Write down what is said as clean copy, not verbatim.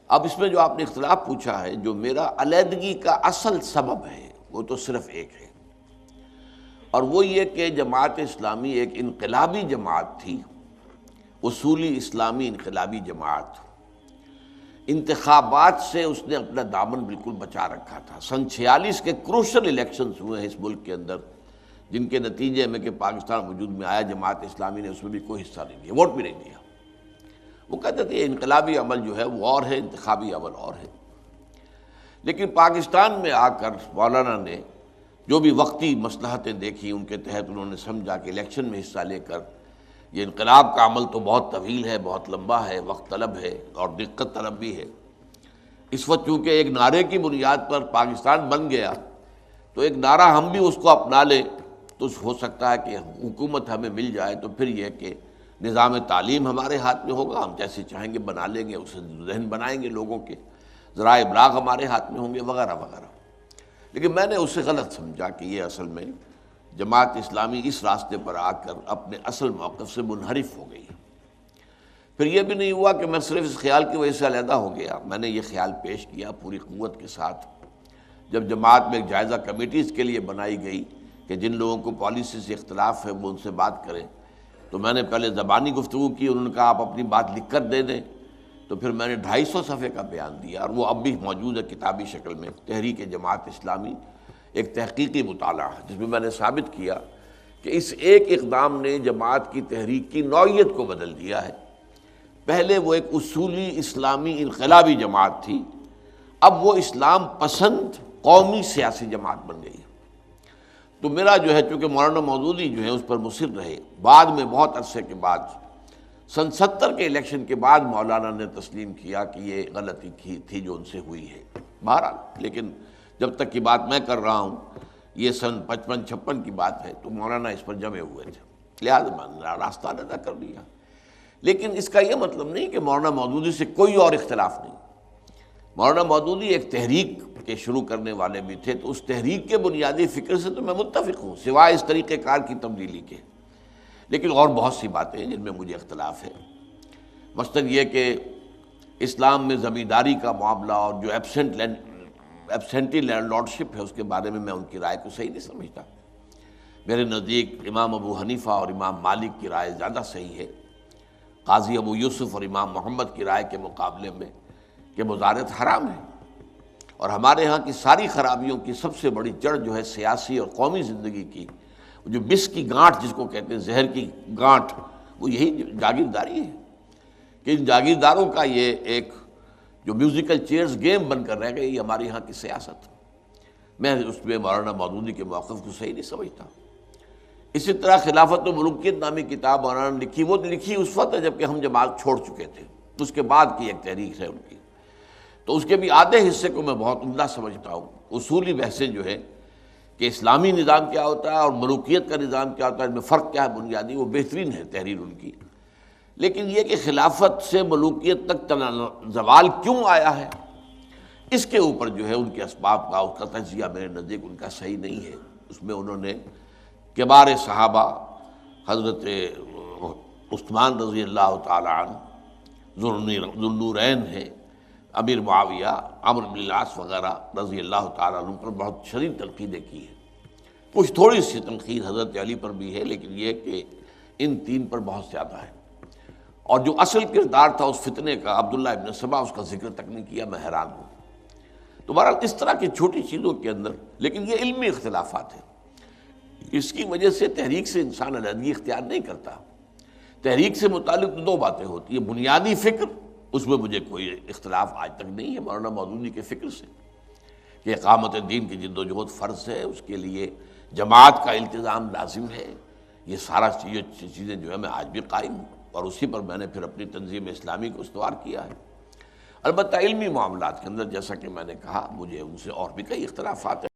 اب اس میں جو آپ نے اختلاف پوچھا ہے، جو میرا علیحدگی کا اصل سبب ہے وہ تو صرف ایک ہے، اور وہ یہ کہ جماعت اسلامی ایک انقلابی جماعت تھی، اصولی اسلامی انقلابی جماعت۔ انتخابات سے اس نے اپنا دامن بالکل بچا رکھا تھا۔ سن 46 کے کروشل الیکشنز ہوئے ہیں اس ملک کے اندر، جن کے نتیجے میں کہ پاکستان وجود میں آیا، جماعت اسلامی نے اس میں بھی کوئی حصہ نہیں دیا، ووٹ بھی نہیں دیا۔ وہ کہتے تھے انقلابی عمل جو ہے وہ اور ہے، انتخابی عمل اور ہے۔ لیکن پاکستان میں آ کر مولانا نے جو بھی وقتی مصلحتیں دیکھی، ان کے تحت انہوں نے سمجھا کہ الیکشن میں حصہ لے کر یہ انقلاب کا عمل تو بہت طویل ہے، بہت لمبا ہے، وقت طلب ہے اور دقت طلب بھی ہے۔ اس وقت چونکہ ایک نعرے کی بنیاد پر پاکستان بن گیا، تو ایک نعرہ ہم بھی اس کو اپنا لیں تو ہو سکتا ہے کہ حکومت ہمیں مل جائے، تو پھر یہ کہ نظام تعلیم ہمارے ہاتھ میں ہوگا، ہم جیسے چاہیں گے بنا لیں گے، اسے ذہن بنائیں گے لوگوں کے، ذرائع ابلاغ ہمارے ہاتھ میں ہوں گے، وغیرہ وغیرہ۔ لیکن میں نے اسے غلط سمجھا کہ یہ اصل میں جماعت اسلامی اس راستے پر آ کر اپنے اصل موقف سے منحرف ہو گئی۔ پھر یہ بھی نہیں ہوا کہ میں صرف اس خیال کی وجہ سے علیحدہ ہو گیا، میں نے یہ خیال پیش کیا پوری قوت کے ساتھ جب جماعت میں ایک جائزہ کمیٹی اس کے لیے بنائی گئی کہ جن لوگوں کو پالیسی سے اختلاف ہے وہ ان سے بات کریں، تو میں نے پہلے زبانی گفتگو کی، انہوں نے کہا آپ اپنی بات لکھ کر دے دیں، تو پھر میں نے 250 صفحے کا بیان دیا، اور وہ اب بھی موجود ہے کتابی شکل میں، تحریک جماعت اسلامی، ایک تحقیقی مطالعہ جس میں نے ثابت کیا کہ اس ایک اقدام نے جماعت کی تحریک کی نوعیت کو بدل دیا ہے۔ پہلے وہ ایک اصولی اسلامی انقلابی جماعت تھی، اب وہ اسلام پسند قومی سیاسی جماعت بن گئی۔ تو میرا جو ہے، چونکہ مولانا مودودی جو ہے اس پر مصر رہے، بعد میں بہت عرصے کے بعد سن 70 کے الیکشن کے بعد مولانا نے تسلیم کیا کہ یہ غلطی تھی جو ان سے ہوئی ہے۔ بہرحال لیکن جب تک کی بات میں کر رہا ہوں، یہ سن 55-56 کی بات ہے، تو مولانا اس پر جمے ہوئے تھے، لہٰذا میں نے راستہ ادا کر لیا۔ لیکن اس کا یہ مطلب نہیں کہ مولانا مودودی سے کوئی اور اختلاف نہیں۔ مولانا مودودی ایک تحریک کے شروع کرنے والے بھی تھے، تو اس تحریک کے بنیادی فکر سے تو میں متفق ہوں، سوائے اس طریقہ کار کی تبدیلی کے۔ لیکن اور بہت سی باتیں ہیں جن میں مجھے اختلاف ہے، مثلاً یہ کہ اسلام میں زمینداری کا معاملہ اور جو ایبسینٹی لینڈ لارڈشپ ہے، اس کے بارے میں ان کی رائے کو صحیح نہیں سمجھتا۔ میرے نزدیک امام ابو حنیفہ اور امام مالک کی رائے زیادہ صحیح ہے، قاضی ابو یوسف اور امام محمد کی رائے کے مقابلے میں، کہ مزارعت حرام ہے، اور ہمارے ہاں کی ساری خرابیوں کی سب سے بڑی جڑ جو ہے سیاسی اور قومی زندگی کی، جو بس کی گانٹھ جس کو کہتے ہیں، زہر کی گانٹھ، وہ یہی جاگیرداری ہے کہ ان جاگیرداروں کا یہ ایک جو میوزیکل چیئرز گیم بن کر رہ گئی، یہ ہمارے ہاں کی سیاست۔ میں اس میں مولانا مودودی کے موقف کو صحیح نہیں سمجھتا۔ اسی طرح خلافت و ملوکیت نامی کتاب مولانا نے لکھی، وہ لکھی اس وقت جب کہ ہم جماعت چھوڑ چکے تھے، اس کے بعد کی ایک تحریک ہے ان کی، تو اس کے بھی آدھے حصے کو میں بہت عمدہ سمجھتا ہوں۔ اصولی بحثیں جو ہے کہ اسلامی نظام کیا ہوتا ہے اور ملوکیت کا نظام کیا ہوتا ہے، ان میں فرق کیا ہے بنیادی، وہ بہترین ہے تحریر ان کی۔ لیکن یہ کہ خلافت سے ملوکیت تک زوال کیوں آیا ہے، اس کے اوپر جو ہے ان کے اسباب کا، اس کا تجزیہ میرے نزدیک ان کا صحیح نہیں ہے۔ اس میں انہوں نے کبار صحابہ حضرت عثمان رضی اللہ تعالی عنہ، ذوالنورین ہیں، امیر معاویہ، عمرو بن العاص وغیرہ رضی اللہ تعالیٰ عنہ پر بہت شدید تنقیدیں کی ہیں۔ کچھ تھوڑی سی تنقید حضرت علی پر بھی ہے، لیکن یہ کہ ان تین پر بہت زیادہ ہے۔ اور جو اصل کردار تھا اس فتنے کا، عبداللہ ابن سبا، اس کا ذکر تک نہیں کیا، میں حیران ہوں۔ تو بہرحال اس طرح کی چھوٹی چیزوں کے اندر، لیکن یہ علمی اختلافات ہیں، اس کی وجہ سے تحریک سے انسان علیحدگی اختیار نہیں کرتا۔ تحریک سے متعلق دو باتیں ہوتی ہیں، بنیادی فکر، اس میں مجھے کوئی اختلاف آج تک نہیں ہے مولانا مودودی کے فکر سے، کہ اقامت دین کی جد و جہد فرض ہے، اس کے لیے جماعت کا التزام لازم ہے، یہ سارا چیزیں جو ہے میں آج بھی قائم ہوں، اور اسی پر میں نے پھر اپنی تنظیم اسلامی کو استوار کیا ہے۔ البتہ علمی معاملات کے اندر جیسا کہ میں نے کہا، مجھے ان سے اور بھی کئی اختلافات ہیں۔